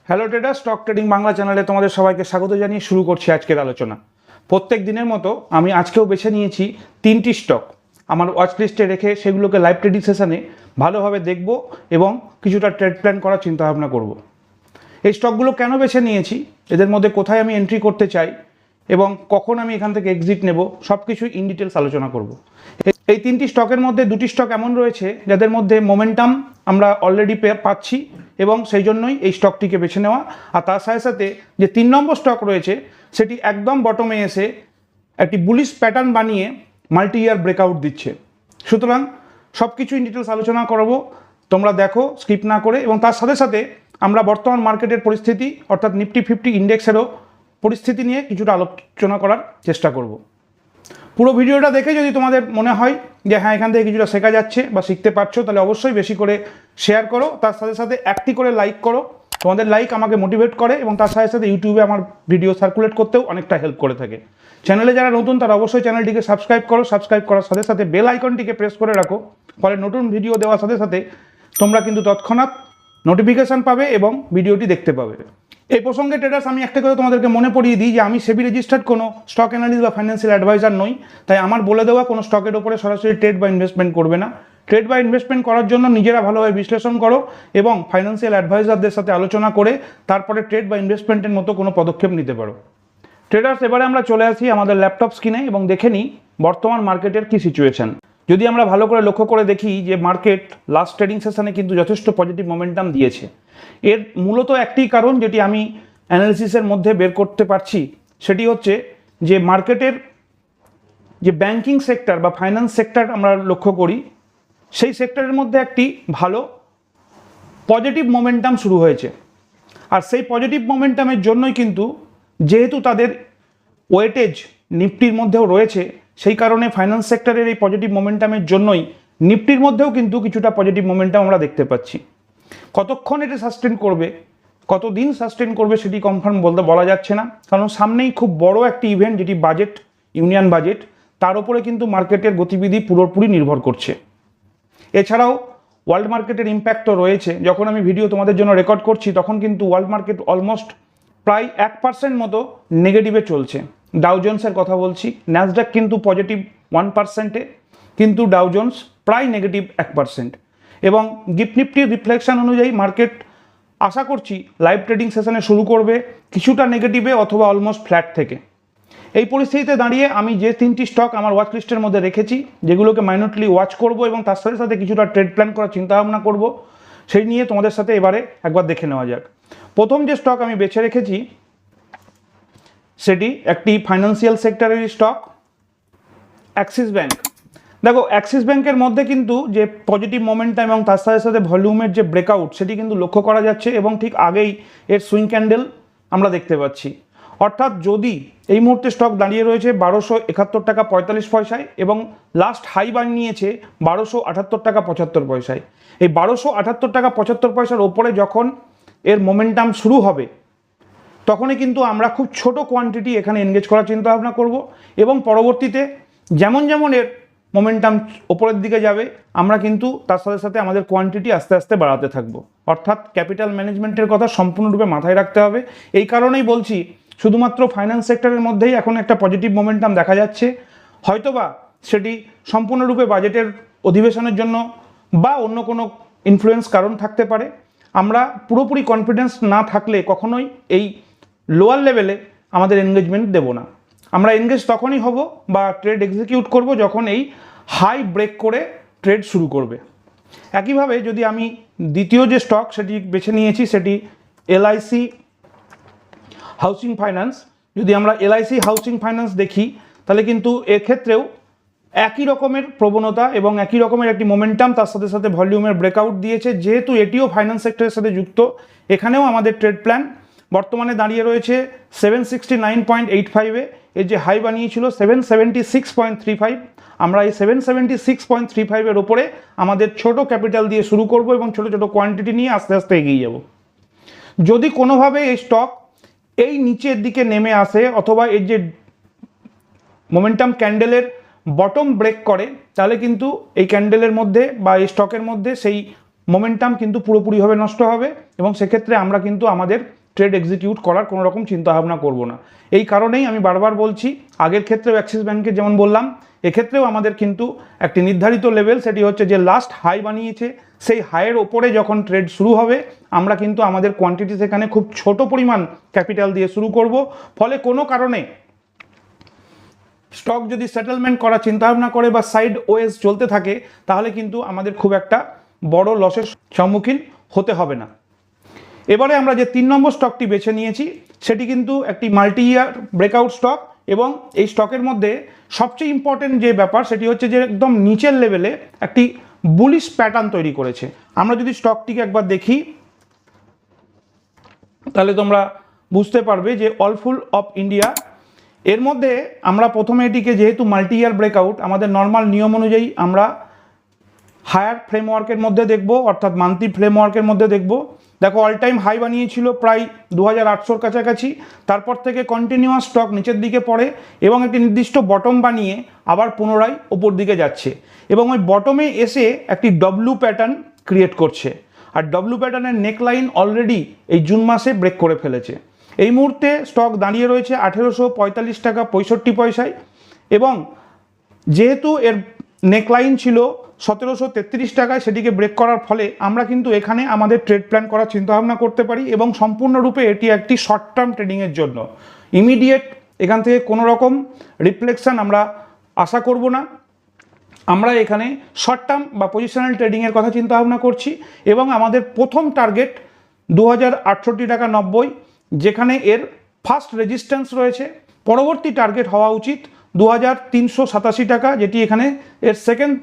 Hello trader, stock trading Bangla চ্যানেলে তোমাদের সবাইকে স্বাগত জানিয়ে শুরু করছি আজকের আলোচনা। প্রত্যেক দিনের মতো আমি আজকেও বেছে নিয়েছি তিনটি স্টক আমার ওয়াচ লিস্টে রেখে সেগুলোকে লাইভ ট্রেডিং সেশনে ভালোভাবে দেখব এবং কিছুটা ট্রেড প্ল্যান করার চিন্তাভাবনা করব। এই স্টকগুলো কেন বেছে নিয়েছি, এদের মধ্যে কোথায় আমি এন্ট্রি করতে চাই এবং কখন আমি এখান থেকে এক্সিট নেব, সব কিছুই ইন ডিটেলস আলোচনা করব। এই তিনটি স্টকের মধ্যে দুটি স্টক এমন রয়েছে যাদের মধ্যে মোমেন্টাম আমরা অলরেডি পাচ্ছি এবং সেই জন্যই এই স্টকটিকে বেছে নেওয়া। আর তার সাথে সাথে যে 3 নম্বর স্টক রয়েছে সেটি একদম বটমে এসে একটি বুলিশ প্যাটার্ন বানিয়ে মাল্টি ইয়ার ব্রেকআউট দিচ্ছে। সুতরাং সব কিছু ইন ডিটেলস আলোচনা করব, তোমরা দেখো স্কিপ না করে। এবং তার সাথে সাথে আমরা বর্তমান মার্কেটের পরিস্থিতি অর্থাৎ নিফটি 50 ইন্ডেক্সেরও পরিস্থিতি নিয়ে কিছুটা আলোচনা করার চেষ্টা করব। পুরো ভিডিওটা দেখে যদি তোমাদের মনে হয় যে হ্যাঁ এখান থেকে কিছুটা শেখা যাচ্ছে বা শিখতে পারছো, তাহলে অবশ্যই বেশি করে শেয়ার করো, তার সাথে সাথে একটি করে লাইক করো। তোমাদের লাইক আমাকে মোটিভেট করে এবং তার সাথে সাথে ইউটিউবে আমার ভিডিও সার্কুলেট করতেও অনেকটা হেল্প করে থাকে। চ্যানেলে যারা নতুন তারা অবশ্যই চ্যানেলটিকে সাবস্ক্রাইব করো, সাবস্ক্রাইব করার সাথে সাথে বেল আইকনটিকে প্রেস করে রাখো, ফলে নতুন ভিডিও দেওয়ার সাথে সাথে তোমরা কিন্তু তৎক্ষণাৎ নোটিফিকেশান পাবে এবং ভিডিওটি দেখতে পাবে। এই প্রসঙ্গে ট্রেডার্স আমি একটা কথা তোমাদেরকে মনে পড়িয়ে দিই যে আমি সেবি রেজিস্টার্ড কোনো স্টক অ্যানালিস্ট বা ফাইন্যান্সিয়াল অ্যাডভাইজার নই, তাই আমার বলে দেওয়া কোনো স্টকের ওপরে সরাসরি ট্রেড বা ইনভেস্টমেন্ট করবে না। ট্রেড বা ইনভেস্টমেন্ট করার জন্য নিজেরা ভালোভাবে বিশ্লেষণ করো এবং ফাইন্যান্সিয়াল অ্যাডভাইজারদের সাথে আলোচনা করে তারপরে ট্রেড বা ইনভেস্টমেন্টের মতো কোনো পদক্ষেপ নিতে পারো। ট্রেডার্স, এবারে আমরা চলে আসি আমাদের ল্যাপটপ স্ক্রিনে এবং দেখে নিই বর্তমান মার্কেটের কী সিচুয়েশন। যদি আমরা ভালো করে লক্ষ্য করে দেখি যে মার্কেট লাস্ট ট্রেডিং সেশনে কিন্তু যথেষ্ট পজিটিভ মোমেন্টাম দিয়েছে। এর মূলত একটি কারণ যেটি আমি অ্যানালিসিসের মধ্যে বের করতে পারছি, সেটি হচ্ছে যে মার্কেটের যে ব্যাংকিং সেক্টর বা ফাইন্যান্স সেক্টর আমরা লক্ষ্য করি, সেই সেক্টরের মধ্যে একটি ভালো পজিটিভ মোমেন্টাম শুরু হয়েছে। আর সেই পজিটিভ মোমেন্টামের জন্যই কিন্তু যেহেতু তাদের ওয়েটেজ নিফটির মধ্যেও রয়েছে, সেই কারণে ফাইন্যান্স সেক্টরের এই পজিটিভ মোমেন্টামের জন্যই নিফটির মধ্যেও কিন্তু কিছুটা পজিটিভ মোমেন্টাম আমরা দেখতে পাচ্ছি। কতক্ষণ এটা সাস্টেন করবে, কতদিন সাস্টেন করবে সেটি কনফার্ম বলা যাচ্ছে না, কারণ সামনেই খুব বড় একটি ইভেন্ট যেটি বাজেট, ইউনিয়ন বাজেট, তার উপরে কিন্তু মার্কেটের গতিবিধি পুরোপুরি নির্ভর করছে। এছাড়াও ওয়ার্ল্ড মার্কেটের ইম্প্যাক্টও রয়েছে। যখন আমি ভিডিও তোমাদের জন্য রেকর্ড করছি তখন কিন্তু ওয়ার্ল্ড মার্কেট অলমোস্ট প্রায় 1% মতো নেগেটিভে চলছে। ডাউ জোন্সের কথা বলছি, ন্যাসডাক কিন্তু পজিটিভ 1%, কিন্তু ডাউ জোন্স প্রায় নেগেটিভ 1%। এবং গিফট নিফটির রিফ্লেকশন অনুযায়ী মার্কেট আশা করছি লাইভ ট্রেডিং সেশনে শুরু করবে কিছুটা নেগেটিভে অথবা অলমোস্ট ফ্ল্যাট থেকে। এই পরিস্থিতিতে দাঁড়িয়ে আমি যে 3টি স্টক আমার ওয়াচ লিস্টের মধ্যে রেখেছি, যেগুলোকে মাইনটলি ওয়াচ করব এবং তার সাথে সাথে কিছুটা ট্রেড প্ল্যান করার চিন্তাভাবনা করব, সেই নিয়ে তোমাদের সাথে এবারে একবার দেখে নেওয়া যাক। প্রথম যে স্টক আমি বেছে রেখেছি সেটি একটি ফাইন্যান্সিয়াল সেক্টরের স্টক, অ্যাক্সিস ব্যাংক। দেখো, অ্যাক্সিস ব্যাংকের মধ্যে কিন্তু যে পজিটিভ মোমেন্টাম এবং তার সাথে সাথে ভলিউমের যে ব্রেকআউট সেটি কিন্তু লক্ষ্য করা যাচ্ছে এবং ঠিক আগেই এর সুইং ক্যান্ডেল আমরা দেখতে পাচ্ছি। অর্থাৎ যদি এই মুহূর্তে স্টক দাঁড়িয়ে রয়েছে 1271 টাকা 45 পয়সায় এবং লাস্ট হাই বানিয়েছে 1278 টাকা 75 পয়সায়। এই 1278 টাকা 75 পয়সার ওপরে যখন এর মোমেন্টাম শুরু হবে তখনই কিন্তু আমরা খুব ছোট কোয়ান্টিটি এখানে এনগেজ করার চিন্তাভাবনা করব এবং পরবর্তীতে যেমন যেমন এর মোমেন্টাম ওপরের দিকে যাবে আমরা কিন্তু তার সাথে সাথে আমাদের কোয়ান্টিটি আস্তে আস্তে বাড়াতে থাকবো। অর্থাৎ ক্যাপিটাল ম্যানেজমেন্টের কথা সম্পূর্ণরূপে মাথায় রাখতে হবে। এই কারণেই বলছি শুধুমাত্র ফাইন্যান্স সেক্টরের মধ্যেই এখন একটা পজিটিভ মোমেন্টাম দেখা যাচ্ছে, হয়তোবা সেটি সম্পূর্ণরূপে বাজেটের অধিবেশনের জন্য বা অন্য কোনো ইনফ্লুয়েন্স কারণ থাকতে পারে। আমরা পুরোপুরি কনফিডেন্স না থাকলে কখনোই এই লোয়ার লেভেলে আমাদের এনগেজমেন্ট দেব না। আমরা এনগেজ তখনই হব বা ট্রেড এক্সিকিউট করব যখন এই হাই ব্রেক করে ট্রেড শুরু করবে। একইভাবে যদি আমি দ্বিতীয় যে স্টক সেটি বেছে নিয়েছি সেটি এলআইসি হাউসিং ফাইন্যান্স। যদি আমরা এলআইসি হাউসিং ফাইন্যান্স দেখি তাহলে কিন্তু এক্ষেত্রেও একই রকমের প্রবণতা এবং একই রকমের একটি মোমেন্টাম, তার সাথে সাথে ভলিউমের ব্রেকআউট দিয়েছে। যেহেতু এটিও ফাইন্যান্স সেক্টরের সাথে যুক্ত, এখানেও আমাদের ট্রেড প্ল্যান বর্তমানে দাঁড়িয়ে রয়েছে 769.85-এ। এর যে হাই বানিয়েছিল 776.35, আমরা এই 776.35-এর ওপরে আমাদের ছোট ক্যাপিটাল দিয়ে শুরু করব এবং ছোট ছোট কোয়ান্টিটি নিয়ে আস্তে আস্তে এগিয়ে যাব। যদি কোনোভাবে এই স্টক এই নিচের দিকে নেমে আসে অথবা এর যে মোমেন্টাম ক্যান্ডেলের বটম ব্রেক করে, তাহলে কিন্তু এই ক্যান্ডেলের মধ্যে বা এই স্টকের মধ্যে সেই মোমেন্টাম কিন্তু পুরোপুরিভাবে নষ্ট হবে এবং সেক্ষেত্রে আমরা কিন্তু আমাদের ট্রেড এক্সিকিউট করার কোনো রকম চিন্তাভাবনা করব না। এই কারণেই আমি বারবার বলছি, আগের ক্ষেত্রেও অ্যাক্সিস ব্যাঙ্কের যেমন বললাম, এক্ষেত্রেও আমাদের কিন্তু একটি নির্ধারিত লেভেল, সেটি হচ্ছে যে লাস্ট হাই বানিয়েছে সেই হাইয়ের ওপরে যখন ট্রেড শুরু হবে আমরা কিন্তু আমাদের কোয়ান্টিটি সেখানে খুব ছোট পরিমাণ ক্যাপিটাল দিয়ে শুরু করব। ফলে কোনো কারণে স্টক যদি সেটেলমেন্ট করার চিন্তাভাবনা করে বা সাইড ওয়েজ চলতে থাকে তাহলে কিন্তু আমাদের খুব একটা বড় লসের সম্মুখীন হতে হবে না। এবারে আমরা যে 3 নম্বর স্টকটি বেছে নিয়েছি সেটি কিন্তু একটি মাল্টি ইয়ার ব্রেকআউট স্টক, এবং এই স্টকের মধ্যে সবচেয়ে ইম্পর্টেন্ট যে ব্যাপার সেটি হচ্ছে যে একদম নিচের লেভেলে একটি বুলিশ প্যাটার্ন তৈরি করেছে। আমরা যদি স্টকটিকে একবার দেখি তাহলে তোমরা বুঝতে পারবে যে অলফুল অফ ইন্ডিয়া, এর মধ্যে আমরা প্রথমে এটিকে যেহেতু মাল্টি ইয়ার ব্রেকআউট, আমাদের নর্মাল নিয়ম অনুযায়ী আমরা হায়ার ফ্রেমওয়ার্কের মধ্যে দেখব, অর্থাৎ মান্থলি ফ্রেমওয়ার্কের মধ্যে দেখব। দেখো অল টাইম হাই বানিয়েছিল প্রায় 2800-র কাছাকাছি, তারপর থেকে কন্টিনিউয়াস স্টক নিচের দিকে পড়ে এবং একটি নির্দিষ্ট বটম বানিয়ে আবার পুনরায় ওপর দিকে যাচ্ছে, এবং ওই বটমে এসে একটি ডব্লু প্যাটার্ন ক্রিয়েট করছে। আর ডব্লু প্যাটার্নের নেকলাইন অলরেডি এই জুন মাসে ব্রেক করে ফেলেছে। এই মুহূর্তে স্টক দাঁড়িয়ে রয়েছে 1845 টাকা 65 পয়সায়, এবং যেহেতু এর নেকলাইন ছিল 1733 টাকায়, সেটিকে ব্রেক করার ফলে আমরা কিন্তু এখানে আমাদের ট্রেড প্ল্যান করার চিন্তাভাবনা করতে পারি, এবং সম্পূর্ণরূপে এটি একটি শর্ট টার্ম ট্রেডিংয়ের জন্য। ইমিডিয়েট এখান থেকে কোনো রকম রিফ্লেকশন আমরা আশা করব না। আমরা এখানে শর্ট টার্ম বা পজিশনাল ট্রেডিংয়ের কথা চিন্তাভাবনা করছি, এবং আমাদের প্রথম টার্গেট 2068 টাকা 90, যেখানে এর ফার্স্ট রেজিস্ট্যান্স রয়েছে। পরবর্তী টার্গেট হওয়া উচিত 2387 টাকা, যেটি এখানে এর সেকেন্ড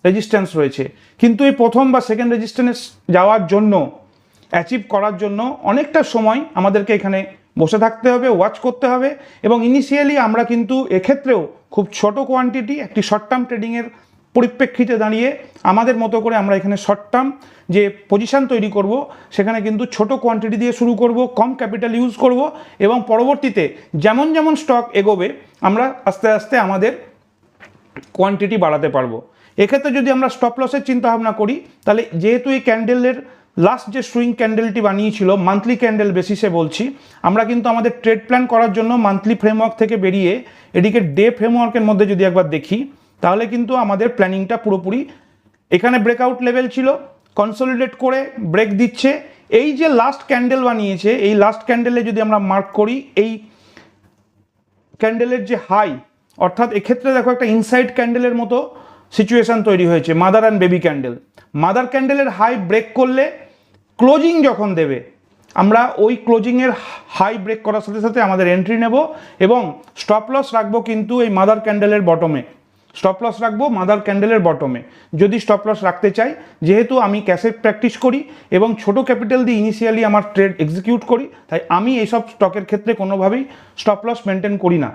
রেজিস্ট্যান্স রয়েছে। কিন্তু এই প্রথম বা সেকেন্ড রেজিস্ট্যান্স যাওয়ার জন্য, অ্যাচিভ করার জন্য অনেকটা সময় আমাদেরকে এখানে বসে থাকতে হবে, ওয়াচ করতে হবে, এবং ইনিশিয়ালি আমরা কিন্তু এক্ষেত্রেও খুব ছোট কোয়ান্টিটি একটি শর্ট টার্ম ট্রেডিংয়ের পরিপ্রেক্ষিতে দাঁড়িয়ে আমাদের মতো করে আমরা এখানে শর্ট টার্ম যে পজিশন তৈরি করব সেখানে কিন্তু ছোট কোয়ান্টিটি দিয়ে শুরু করব, কম ক্যাপিটাল ইউজ করব, এবং পরবর্তীতে যেমন যেমন স্টক এগোবে আমরা আস্তে আস্তে আমাদের কোয়ান্টিটি বাড়াতে পারবো। এক্ষেত্রে যদি আমরা স্টপ লসের চিন্তাভাবনা করি তাহলে যেহেতু এই ক্যান্ডেলের লাস্ট যে সুইং ক্যান্ডেলটি বানিয়েছিল মান্থলি ক্যান্ডেল বেসিসে বলছি, আমরা কিন্তু আমাদের ট্রেড প্ল্যান করার জন্য মান্থলি ফ্রেমওয়ার্ক থেকে বেরিয়ে এদিকে ডে ফ্রেমওয়ার্কের মধ্যে যদি একবার দেখি তাহলে কিন্তু আমাদের প্ল্যানিংটা পুরোপুরি এখানে ব্রেকআউট লেভেল ছিল, কনসলিডেট করে ব্রেক দিচ্ছে। এই যে লাস্ট ক্যান্ডেল বানিয়েছে, এই লাস্ট ক্যান্ডেলে যদি আমরা মার্ক করি এই ক্যান্ডেলের যে হাই, অর্থাৎ এক্ষেত্রে দেখো একটা ইনসাইড ক্যান্ডেলের মতো সিচুয়েশান তৈরি হয়েছে, mother and baby candle. Mother ক্যান্ডেলের হাই ব্রেক করলে ক্লোজিং যখন দেবে আমরা ওই ক্লোজিংয়ের হাই ব্রেক করার সাথে সাথে আমাদের এন্ট্রি নেব, এবং স্টপ লস রাখবো কিন্তু এই মাদার ক্যান্ডেলের বটমে। স্টপ লস রাখবো মাদার ক্যান্ডেলের বটমে যদি স্টপ লস রাখতে চাই। যেহেতু আমি ক্যাশে প্র্যাকটিস করি এবং ছোট ক্যাপিটাল দিয়ে ইনিশিয়ালি আমার ট্রেড এক্সিকিউট করি, তাই আমি এইসব স্টকের ক্ষেত্রে কোনোভাবেই স্টপ লস মেনটেন করি না।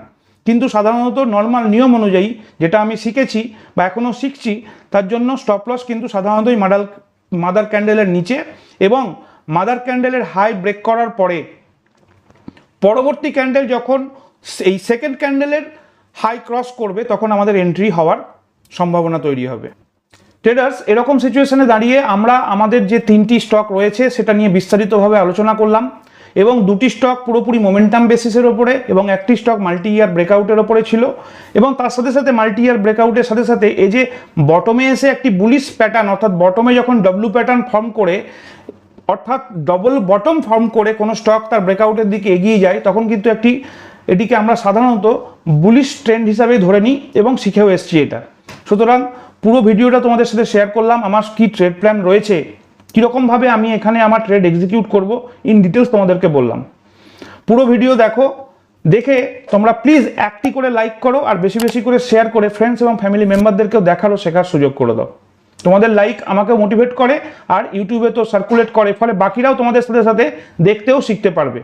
কিন্তু সাধারণত নর্মাল নিয়ম অনুযায়ী যেটা আমি শিখেছি বা এখনও শিখছি, তার জন্য স্টপ লস কিন্তু সাধারণতই মাদার ক্যান্ডেলের নিচে, এবং মাদার ক্যান্ডেলের হাই ব্রেক করার পরে পরবর্তী ক্যান্ডেল যখন এই সেকেন্ড ক্যান্ডেলের হাই ক্রস করবে তখন আমাদের এন্ট্রি হওয়ার সম্ভাবনা তৈরি হবে। ট্রেডার্স, এরকম সিচুয়েশনে দাঁড়িয়ে আমরা আমাদের যে 3টি স্টক রয়েছে সেটা নিয়ে বিস্তারিতভাবে আলোচনা করলাম, এবং 2টি স্টক পুরোপুরি মোমেন্টাম বেসিসের ওপরে এবং একটি স্টক মাল্টি ইয়ার ব্রেকআউটের ওপরে ছিল, এবং তার সাথে সাথে মাল্টি ইয়ার ব্রেকআউটের সাথে সাথে এই যে বটমে এসে একটি বুলিশ প্যাটার্ন, অর্থাৎ বটমে যখন ডব্লু প্যাটার্ন ফর্ম করে, অর্থাৎ ডবল বটম ফর্ম করে কোনো স্টক তার ব্রেকআউটের দিকে এগিয়ে যায়, তখন কিন্তু এটিকে আমরা সাধারণত বুলিশ ট্রেন্ড হিসাবে ধরে নিই এবং শিখেও এসছি এটা। সুতরাং পুরো ভিডিওটা তোমাদের সাথে শেয়ার করলাম, আমার কি ট্রেড প্ল্যান রয়েছে, কীরকমভাবে আমি এখানে আমার ট্রেড এক্সিকিউট করব, ইন ডিটেলস তোমাদেরকে বললাম। পুরো ভিডিও দেখো, দেখে তোমরা প্লিজ একটি করে লাইক করো আর বেশি বেশি করে শেয়ার করে ফ্রেন্ডস এবং ফ্যামিলি মেম্বারদেরকেও দেখারও শেখার সুযোগ করে দাও। তোমাদের লাইক আমাকে মোটিভেট করে আর ইউটিউবে তো সার্কুলেট করে, ফলে বাকিরাও তোমাদের সাথে সাথে দেখতেও শিখতে পারবে।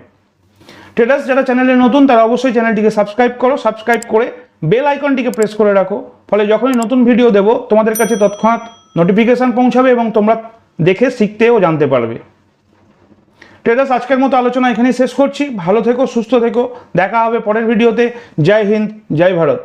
ট্রেডার্স, যারা চ্যানেলে নতুন তারা অবশ্যই চ্যানেলটিকে সাবস্ক্রাইব করো, সাবস্ক্রাইব করে বেল আইকনটিকে প্রেস করে রাখো, ফলে যখনই নতুন ভিডিও দেব তোমাদের কাছে তৎক্ষণাৎ নোটিফিকেশান পৌঁছাবে এবং তোমরা দেখে শিখতেও জানতে পারবে। ট্রেডার্স, আজকের মতো আলোচনা এখানেই শেষ করছি। ভালো থেকো, সুস্থ থেকো, দেখা হবে পরের ভিডিওতে। জয় হিন্দ, জয় ভারত।